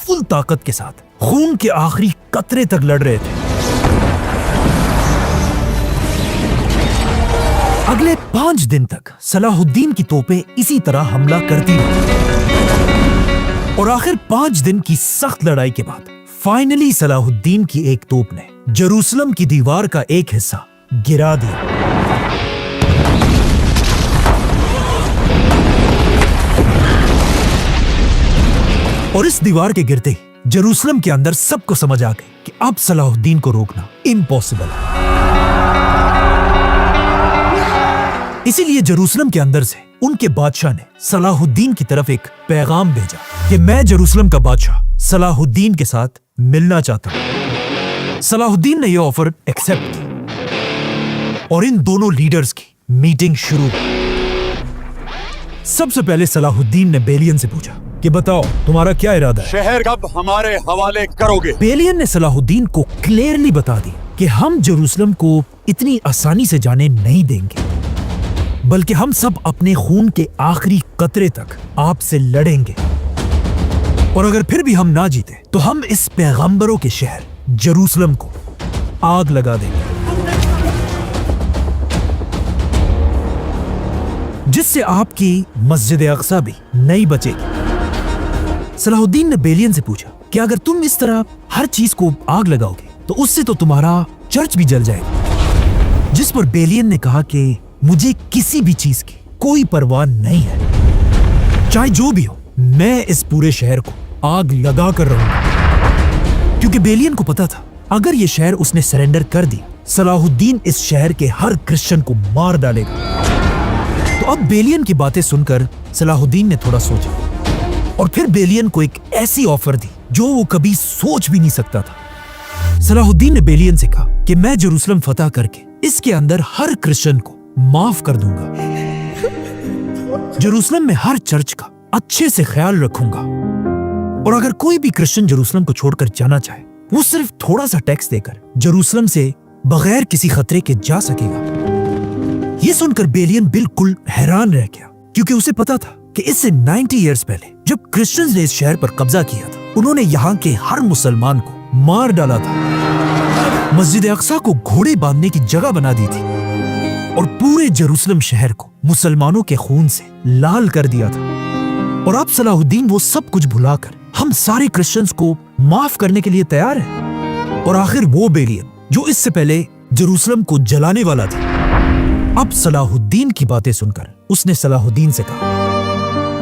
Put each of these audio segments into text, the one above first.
فل طاقت کے ساتھ خون کے آخری قطرے تک لڑ رہے تھے۔ اگلے 5 دن تک صلاح الدین کی توپیں اسی طرح حملہ کرتی رہیں اور آخر 5 دن کی سخت لڑائی کے بعد فائنلی صلاح الدین کی ایک توپ نے جروسلم کی دیوار کا ایک حصہ گرا دیا۔ اور اس دیوار کے گرتے ہی جروسلم کے اندر سب کو سمجھ آ گئی کہ اب صلاح الدین کو روکنا امپاسبل ہے۔ اسی لیے جروسلم کے اندر سے ان کے بادشاہ نے صلاح الدین کی طرف ایک پیغام بھیجا کہ میں جروسلم کا بادشاہ صلاح الدین کے ساتھ ملنا چاہتا ہوں۔ صلاح الدین نے یہ آفر ایکسپٹ کی اور ان دونوں لیڈرز کی میٹنگ شروع ہوئی۔ سب سے پہلے صلاح الدین نے بیلین سے پوچھا کہ بتاؤ تمہارا کیا ارادہ ہے؟ شہر کب ہمارے حوالے کرو گے؟ بیلین نے صلاح الدین کو کلیئرلی بتا دی کہ ہم جروسلم کو اتنی آسانی سے جانے نہیں دیں گے، بلکہ ہم سب اپنے خون کے آخری قطرے تک آپ سے لڑیں گے، اور اگر پھر بھی ہم نہ جیتے تو ہم اس پیغمبروں کے شہر جروسلم کو آگ لگا دیں گے، جس سے آپ کی مسجد اقصی بھی نہیں بچے گی۔ صلاح الدین نے بیلین سے پوچھا کہ اگر تم اس طرح ہر چیز کو آگ لگاؤ گے تو اس سے تو تمہارا چرچ بھی جل جائے گا، جس پر بیلین نے کہا کہ مجھے کسی بھی چیز کی کوئی پرواہ نہیں ہے، چاہے جو بھی ہو میں اس پورے شہر کو آگ لگا کر رہوں گا، کیونکہ بیلین کو پتا تھا اگر یہ شہر اس نے سرنڈر کر دی صلاح الدین اس شہر کے ہر کرسچن کو مار ڈالے گا۔ تو اب بیلین کی باتیں سن کر صلاح الدین نے تھوڑا سوچا اور پھر بیلین کو ایک ایسی آفر دی جو وہ کبھی سوچ بھی نہیں سکتا تھا۔ صلاح الدین نے بیلین سے کہا کہ میں جروسلم فتح کر کے اس کے اندر ہر کرسچن کو معاف کر دوں گا، جروسلم میں ہر چرچ کا اچھے سے خیال رکھوں گا، اور اگر کوئی بھی کرسچن جروسلم کو چھوڑ کر جانا چاہے وہ صرف تھوڑا سا ٹیکس دے کر جروسلم سے بغیر کسی خطرے کے جا سکے گا۔ یہ سن کر بیلین بالکل حیران رہ گیا، کیونکہ اسے پتا تھا کہ اس سے 90 ایئرز پہلے جب کرسچنز نے اس شہر پر قبضہ کیا تھا انہوں نے یہاں کے ہر مسلمان کو مار ڈالا تھا، مسجد اقصی کو گھوڑے باندھنے کی جگہ بنا دی تھی اور پورے جروسلم شہر کو مسلمانوں کے خون سے لال کر دیا تھا۔ اور اب صلاح الدین وہ سب کچھ بھلا کر ہم سارے کرسچنز کو معاف کرنے کے لیے تیار ہے، اور آخر وہ بیلین جو اس سے پہلے جروسلم کو جلانے والا تھا، اب صلاح الدین کی باتیں سن کر اس نے صلاح الدین سے کہا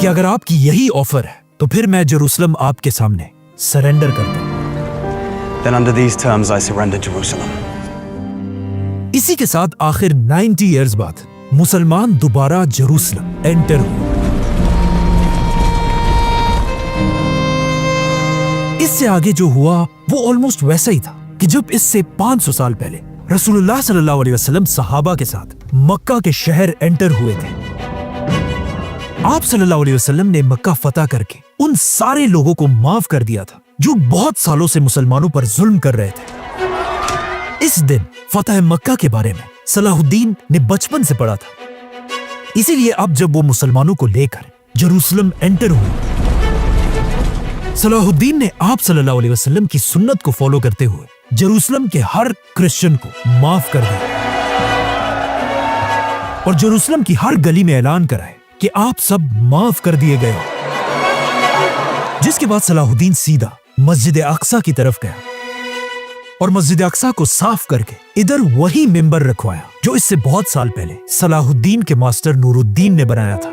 کہ اگر آپ کی یہی آفر ہے تو پھر میں جروسلم آپ کے سامنے سرنڈر کرتا ہوں۔ Then under these terms I surrender Jerusalem. اسی کے ساتھ آخر 90 ایئرز بعد مسلمان دوبارہ جروسلم انٹر ہوئے۔ اس سے آگے جو ہوا وہ آلموسٹ ویسا ہی تھا کہ جب اس سے 500 سال پہلے رسول اللہ صلی اللہ علیہ وسلم صحابہ کے ساتھ مکہ کے شہر انٹر ہوئے تھے۔ آپ صلی اللہ علیہ وسلم نے مکہ فتح کر کے ان سارے لوگوں کو معاف کر دیا تھا جو بہت سالوں سے مسلمانوں پر ظلم کر رہے تھے۔ اس دن فتح مکہ کے بارے میں صلاح الدین نے بچپن سے پڑھا تھا، اسی لیے اب جب وہ مسلمانوں کو لے کر جروسلم انٹر ہوئے، صلاح الدین نے آپ صلی اللہ علیہ وسلم کی سنت کو فالو کرتے ہوئے جروسلم کے ہر کرسچن کو معاف کر دیا اور جروسلم کی ہر گلی میں اعلان کرائے کہ آپ سب معاف کر دیے گئے ہو۔ جس کے بعد صلاح الدین سیدھا مسجد اقصی کی طرف گیا اور مسجد اقصی کو صاف کر کے ادھر وہی ممبر رکھوایا جو اس سے بہت سال پہلے صلاح الدین کے ماسٹر نور الدین نے بنایا تھا۔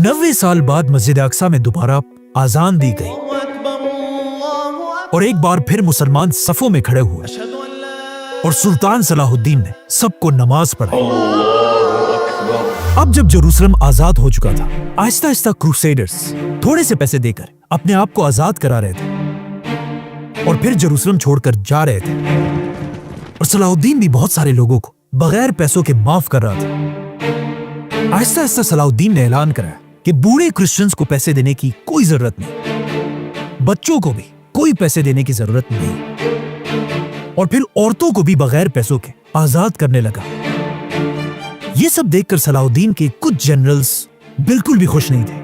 90 سال بعد مسجد اقصی میں دوبارہ آذان دی گئی اور ایک بار پھر مسلمان صفوں میں کھڑے ہوئے اور سلطان صلاح الدین نے سب کو نماز پڑھائی۔ اب جب جروسلم آزاد ہو چکا تھا، آہستہ آہستہ کروسیڈرز تھوڑے سے پیسے دے کر اپنے آپ کو آزاد کرا رہے تھے اور پھر جروسلم چھوڑ کر جا رہے تھے، اور صلاح الدین بھی بہت سارے لوگوں کو بغیر پیسوں کے معاف کر رہا تھا۔ آہستہ آہستہ صلاح الدین نے اعلان کرایا کہ بوڑھے کرسچنز کو پیسے دینے کی کوئی ضرورت نہیں، بچوں کو بھی کوئی پیسے دینے کی ضرورت نہیں، اور پھر عورتوں کو بھی بغیر پیسوں کے آزاد کرنے لگا۔ یہ سب دیکھ کر صلاح الدین کے کچھ جنرلز بالکل بھی خوش نہیں تھے،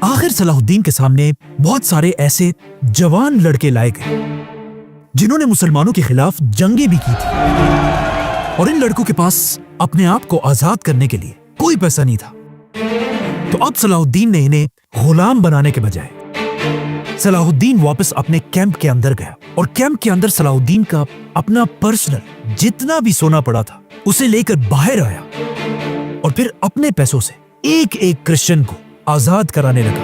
आखिर सलाहुद्दीन के सामने बहुत सारे ऐसे जवान लड़के लाए गए जिन्होंने मुसलमानों के खिलाफ जंगें भी की थी, और इन लड़कों के पास अपने आप को आजाद करने के लिए कोई पैसा नहीं था। तो अब सलाहुद्दीन ने इन्हें गुलाम बनाने के बजाय सलाहुद्दीन वापस अपने कैंप के अंदर गया, और कैंप के अंदर सलाहुद्दीन का अपना पर्सनल जितना भी सोना पड़ा था उसे लेकर बाहर आया, और फिर अपने पैसों से एक एक क्रिश्चियन को आजाद कराने लगा।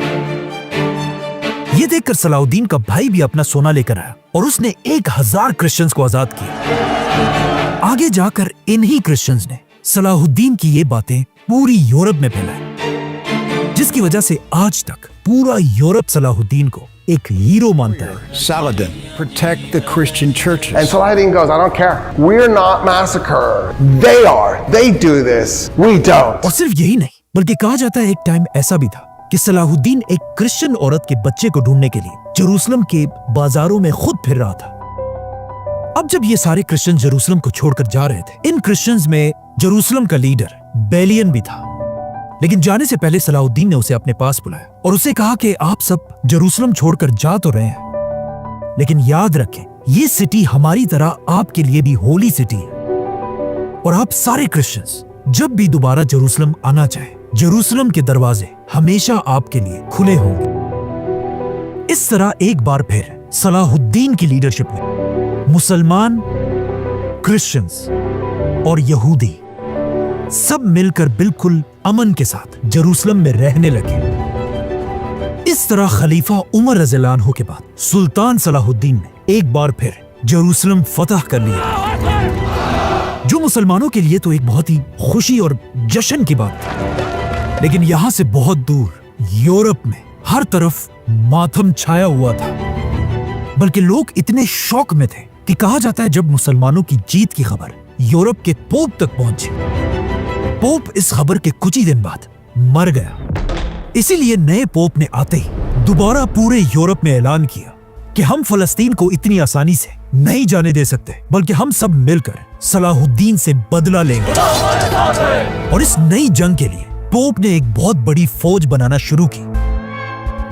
ये देखकर सलाहुद्दीन का भाई भी अपना सोना लेकर आया, और उसने 1000 क्रिश्चियंस को आजाद किया। आगे जाकर इन्हीं क्रिश्चियंस ने सलाहुद्दीन की ये बातें पूरी यूरोप में फैलाई, जिसकी वजह से आज तक पूरा यूरोप सलाहुद्दीन को एक हीरो मानता है। Saladin, protect the Christian churches. And Saladin goes, I don't care. We're not massacred. They are. They do this. We don't. और सिर्फ यही नहीं, बल्कि कहा जाता है एक टाइम ऐसा भी था कि सलाहुद्दीन एक क्रिश्चियन औरत के बच्चे को ढूंढने के लिए जेरूसलम के बाजारों में खुद फिर रहा था। अब जब ये सारे क्रिश्चियन जेरूसलम को छोड़कर जा रहे थे, इन क्रिश्चियंस में जेरूसलम का लीडर बेलियन भी था। लेकिन जाने से पहले सलाहुद्दीन ने उसे अपने पास बुलाया और उसे कहा कि आप सब जेरूसलम छोड़कर जा तो रहे हैं, लेकिन याद रखें ये सिटी हमारी तरह आपके लिए भी होली सिटी है, और आप सारे क्रिश्चियंस जब भी दोबारा जेरूसलम आना चाहे, जेरूसलम के दरवाजे हमेशा आपके लिए खुले होंगे। इस तरह एक बार फिर सलाहुद्दीन की लीडरशिप में मुसलमान, क्रिश्चियंस और यहूदी सब मिलकर बिल्कुल अमन के साथ जेरूसलम में रहने लगे। इस तरह खलीफा उमर रज़ियल्लाहु अन्हु के बाद सुल्तान सलाहुद्दीन ने एक बार फिर जेरूसलम फतह कर लिया, जो मुसलमानों के लिए तो एक बहुत ही खुशी और जश्न की बात थी। लेकिन यहां से बहुत दूर यूरोप में हर तरफ मातम छाया हुआ था, बल्कि लोग इतने शौक में थे कि कहा जाता है जब मुसलमानों की जीत की खबर यूरोप के पोप तक पहुंची, पोप इस खबर के कुछ ही दिन बाद मर गया। इसीलिए नए पोप ने आते ही दोबारा पूरे यूरोप में ऐलान किया कि हम फलस्तीन को इतनी आसानी से नहीं जाने दे सकते, बल्कि हम सब मिलकर सलाहुद्दीन से बदला लेंगे। और इस नई जंग के लिए पोप ने एक बहुत बड़ी फौज बनाना शुरू की,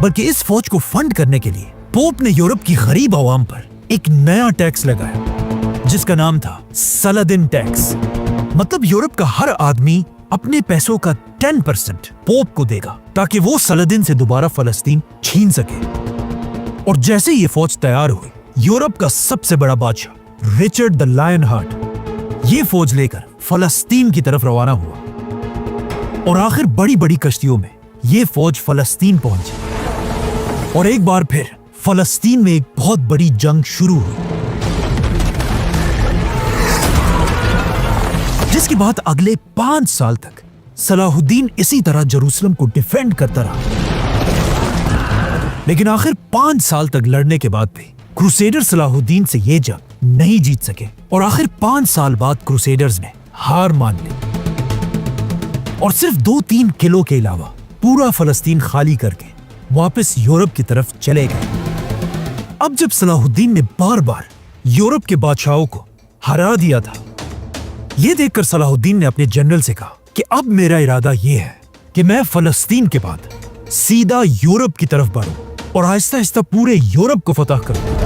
बल्कि इस फौज को फंड करने के लिए पोप ने यूरोप की गरीब आवाम पर एक नया टैक्स लगाया, जिसका नाम था सलादिन टैक्स। मतलब यूरोप का हर आदमी अपने पैसों का 10% पोप को देगा, ताकि वो सलादिन से दोबारा फलस्तीन छीन सके। और जैसे ये फौज तैयार हुई, यूरोप का सबसे बड़ा बादशाह रिचर्ड द लायन हार्ट ये फौज लेकर फलस्तीन की तरफ रवाना हुआ, और आखिर बड़ी बड़ी कश्तियों में ये फौज फलस्तीन पहुंची, और एक बार फिर फलस्तीन में एक बहुत बड़ी जंग शुरू हुई, जिसके बाद अगले 5 साल तक सलाहुद्दीन इसी तरह जेरूसलम को डिफेंड करता रहा। लेकिन आखिर 5 साल तक लड़ने के बाद भी क्रूसेडर सलाहुद्दीन से ये जंग नहीं जीत सके, और आखिर 5 साल बाद क्रूसेडर्स ने हार मान ली और सिर्फ 2-3 किलो के अलावा पूरा फलस्तीन खाली करके वापस यूरोप की तरफ चले गए। अब जब सलाहुद्दीन ने बार बार यूरोप के बादशाहों को हरा दिया था, ये देखकर सलाहुद्दीन ने अपने जनरल से कहा कि अब मेरा इरादा यह है कि मैं फलस्तीन के बाद सीधा यूरोप की तरफ बढ़ूं और आहिस्ता आहिस्ता पूरे यूरोप को फतह करूं।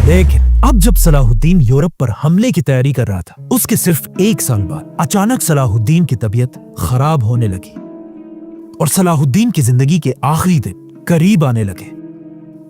लेकिन अब जब सलाहुद्दीन यूरोप पर हमले की तैयारी कर रहा था, उसके सिर्फ 1 साल बाद अचानक सलाहुद्दीन की तबीयत खराब होने लगी, और सलाहुद्दीन की जिंदगी के आखिरी दिन करीब आने लगे।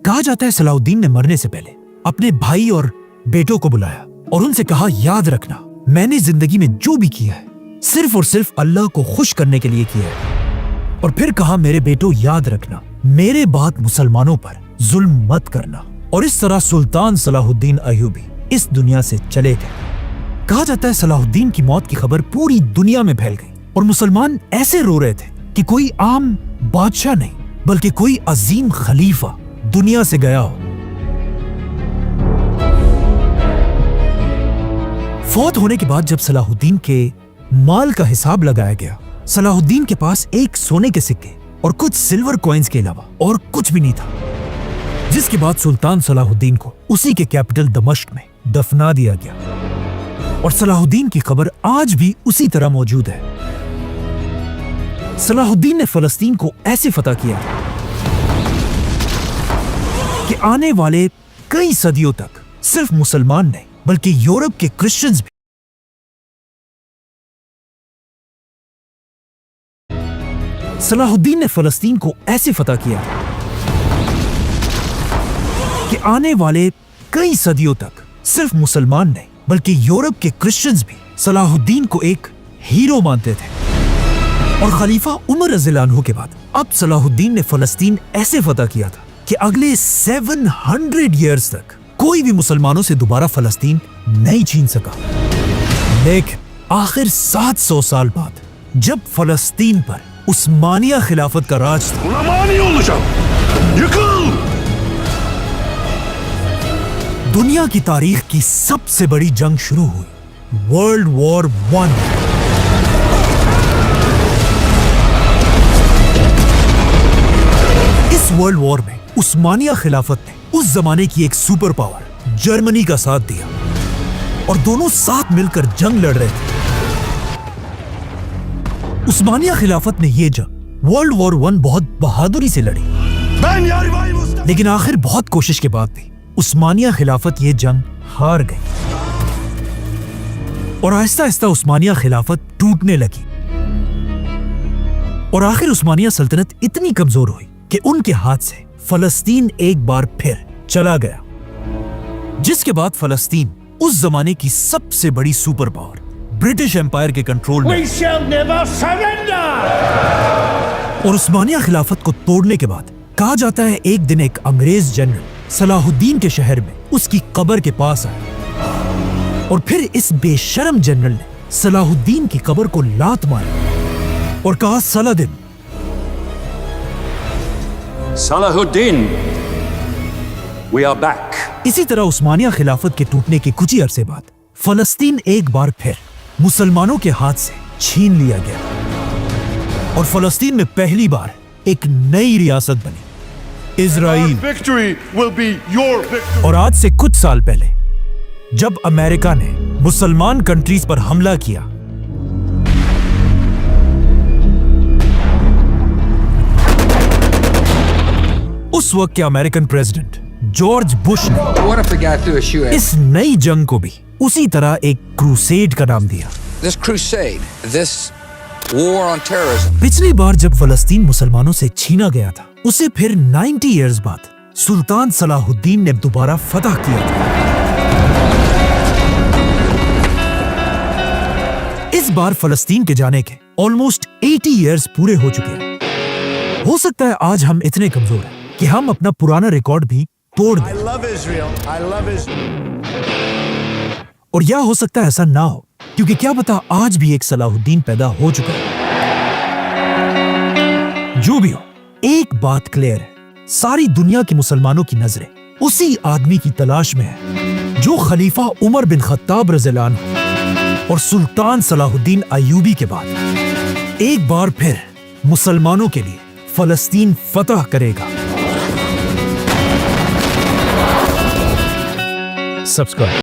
कहा जाता है सलाहुद्दीन ने मरने से पहले अपने भाई और बेटों को बुलाया और उनसे कहा, याद रखना मैंने जिंदगी में जो भी किया है सिर्फ और सिर्फ अल्लाह को खुश करने के लिए किया है। और फिर कहा, मेरे बेटों याद रखना मेरे बाद मुसलमानों पर जुल्म मत करना। और इस तरह सुल्तान सलाहुद्दीन अय्यूबी इस दुनिया से चले गए। कहा जाता है सलाहुद्दीन की मौत की खबर पूरी दुनिया में फैल गई, और मुसलमान ऐसे रो रहे थे कि कोई आम बादशाह नहीं, बल्कि कोई अजीम खलीफा दुनिया से गया हो। फौत होने के बाद जब सलाहुद्दीन के माल का हिसाब लगाया गया, सलाहुद्दीन के पास एक सोने के सिक्के और कुछ सिल्वर कॉइन्स के अलावा और कुछ भी नहीं था, जिसके बाद सुल्तान सलाहुद्दीन को उसी के कैपिटल दमिश्क में दफना दिया गया। और सलाहुद्दीन की कब्र आज भी उसी तरह मौजूद है। सलाहुद्दीन ने फलस्तीन को ऐसे फतह किया कि आने वाले कई सदियों तक सिर्फ मुसलमान नहीं बल्कि यूरोप के क्रिश्चियंस भी सलाहुद्दीन ने फलस्तीन को ऐसे फतह किया कि आने वाले कई सदियों तक सिर्फ मुसलमान नहीं बल्कि यूरोप के क्रिश्चियंस भी सलाहुद्दीन को एक हीरो मानते थे। और खलीफा उमर रज़ियल्लाहु अन्हु के बाद अब सलाहुद्दीन ने फलस्तीन ऐसे फतह किया था कि अगले 700 ईयर्स तक कोई भी मुसलमानों से दोबारा फलस्तीन नहीं छीन सका। लेकिन आखिर 700 साल बाद जब फलस्तीन पर उस्मानिया खिलाफत का राज था, दुनिया की तारीख की सबसे बड़ी जंग शुरू हुई, वर्ल्ड वॉर 1। इस वर्ल्ड वॉर में उस्मानिया खिलाफत ने उस जमाने की एक सुपर पावर जर्मनी का साथ दिया और दोनों साथ मिलकर जंग लड़ रहे थे। उस्मानिया खिलाफत ने यह जंग वर्ल्ड वॉर 1 बहुत बहादुरी से लड़ी, लेकिन आखिर बहुत कोशिश के बाद भी उस्मानिया खिलाफत ये जंग हार गई और आहिस्ता आहिस्ता उस्मानिया खिलाफत टूटने लगी और आखिर उस्मानिया सल्तनत इतनी कमजोर हुई कि उनके हाथ से फलस्तीन एक बार फिर चला गया, जिसके बाद फलस्तीन उस जमाने की सबसे बड़ी सुपर पावर ब्रिटिश एम्पायर के कंट्रोल में। और उस्मानिया खिलाफत को तोड़ने के बाद कहा जाता है एक दिन एक अंग्रेज जनरल सलाहुद्दीन के शहर में उसकी कब्र के पास आया और फिर इस बेशरम जनरल ने सलाहुद्दीन की कब्र को लात मारी और कहा, सलाहुद्दीन we are back. इसी तरह उस्मानिया खिलाफत के टूटने के कुछ ही अरसे बाद फलस्तीन एक बार फिर मुसलमानों के हाथ से छीन लिया गया और फलस्तीन में पहली बार एक नई रियासत बनी, Israel. Victory will be your victory. और आज से कुछ साल पहले जब अमेरिका ने मुसलमान कंट्रीज पर हमला किया, उस वक्त के अमेरिकन प्रेसिडेंट जॉर्ज बुश ने What if the guy threw a shoe at इस नई जंग को भी उसी तरह एक क्रूसेड का नाम दिया। this crusade, this war on terrorism? पिछली बार जब फलस्तीन मुसलमानों से छीना गया था, उसे फिर 90 इयर्स बाद सुल्तान सलाहुद्दीन ने दोबारा फतह किया था। इस बार फलस्तीन के जाने के ऑलमोस्ट 80 इयर्स पूरे हो चुके हैं। हो सकता है आज हम इतने कमजोर हैं कि हम अपना पुराना रिकॉर्ड भी तोड़ दें। और या हो सकता है ऐसा ना हो, क्योंकि क्या पता आज भी एक सलाहुद्दीन पैदा हो चुका है। जो भी हो, एक बात क्लियर है, सारी दुनिया के मुसलमानों की नजरें उसी आदमी की तलाश में है जो खलीफा उमर बिन खत्ताब रज़ियल्लाहु अन्हु और सुल्तान सलाहुद्दीन अय्यूबी के बाद एक बार फिर मुसलमानों के लिए फलस्तीन फतह करेगा। सब्सक्राइब।